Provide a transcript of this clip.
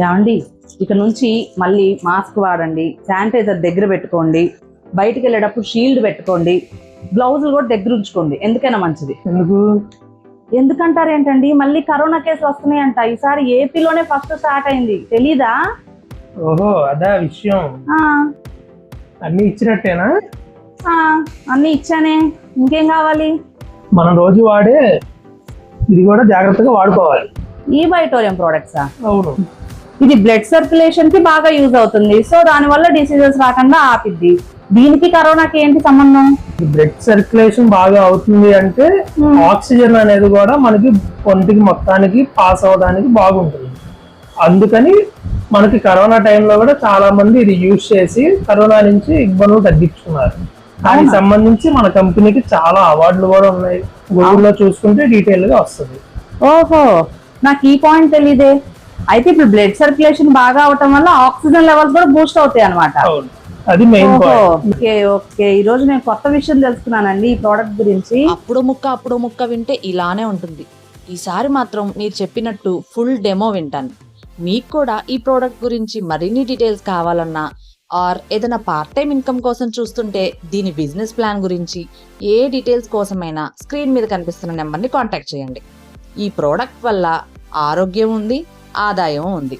ఏమండి, ఇక నుంచి మళ్ళీ మాస్క్ వాడండి, శానిటైజర్ దగ్గర పెట్టుకోండి, బయటికి వెళ్ళేటప్పుడు షీల్డ్ పెట్టుకోండి, గ్లౌజులు కూడా దగ్గర ఉంచుకోండి. ఎందుకైనా మంచిది. ఎందుకంటారు ఏంటండి, మళ్ళీ కరోనా కేసులు వస్తున్నాయంట. ఈసారి ఏపీలోనే ఫస్ట్ స్టార్ట్ అయింది, తెలీదా? ఓహో, అదా విషయం. అన్ని ఇచ్చినట్టేనా? అన్ని ఇచ్చానే, ఇంకేం కావాలి? మనం రోజు వాడే ఇది కూడా జాగ్రత్తగా వాడుకోవాలి. ఈ వైటోరియం ప్రోడక్ట్సా? అవును. ఇది బ్లడ్ సర్క్యులేషన్ కి బాగా యూజ్ అవుతుంది, సో దానివల్ల డిసీజెస్ రాకుండా ఆపిద్ది. దీనికి కరోనాకి ఏంటి సంబంధం? బ్లడ్ సర్క్యులేషన్ బాగా అవుతుంది అంటే ఆక్సిజన్ అనేది కూడా మనకి ఒంటికి మొత్తానికి పాస్ అవడానికి బాగుంటుంది. అందుకని మనకి కరోనా టైంలో కూడా చాలా మంది ఇది యూజ్ చేసి కరోనా నుంచి ఇబ్బందులు తగ్గించుకున్నారు. దానికి సంబంధించి మన కంపెనీకి చాలా అవార్డులు కూడా ఉన్నాయి. గూగుల్లో చూసుకుంటే డీటెయిల్ గా వస్తుంది. ఓహో, నాకు ఈ పాయింట్ తెలీదే. అయితే ఇప్పుడు బ్లడ్ సర్క్యులేషన్ బాగా అవటం వల్ల ఆక్సిజన్ లెవెల్స్ కూడా బూస్ట్ అవుతాయి అన్నమాట. అది మెయిన్ పాయింట్. ఓకే ఓకే, ఈ రోజు నేను కొత్త విషయం తెలుసుకున్నానండి ఈ ప్రోడక్ట్ గురించి. అప్పుడు ముక్క వింటే ఇలానే ఉంటుంది. ఈసారి మాత్రం మీరు చెప్పినట్టు ఫుల్ డెమో వింటాను. మీకు కూడా ఈ ప్రోడక్ట్ గురించి మరిన్ని డీటెయిల్స్ కావాలన్నా ఆర్ ఏదైనా పార్ట్ టైం ఇన్కమ్ కోసం చూస్తుంటే దీని బిజినెస్ ప్లాన్ గురించి ఏ డీటెయిల్స్ కోసమైనా స్క్రీన్ మీద కనిపిస్తున్న నెంబర్ని కాంటాక్ట్ చేయండి. ఈ ప్రోడక్ట్ వల్ల ఆరోగ్యం ఉంది, ఆదాయం ఉంది.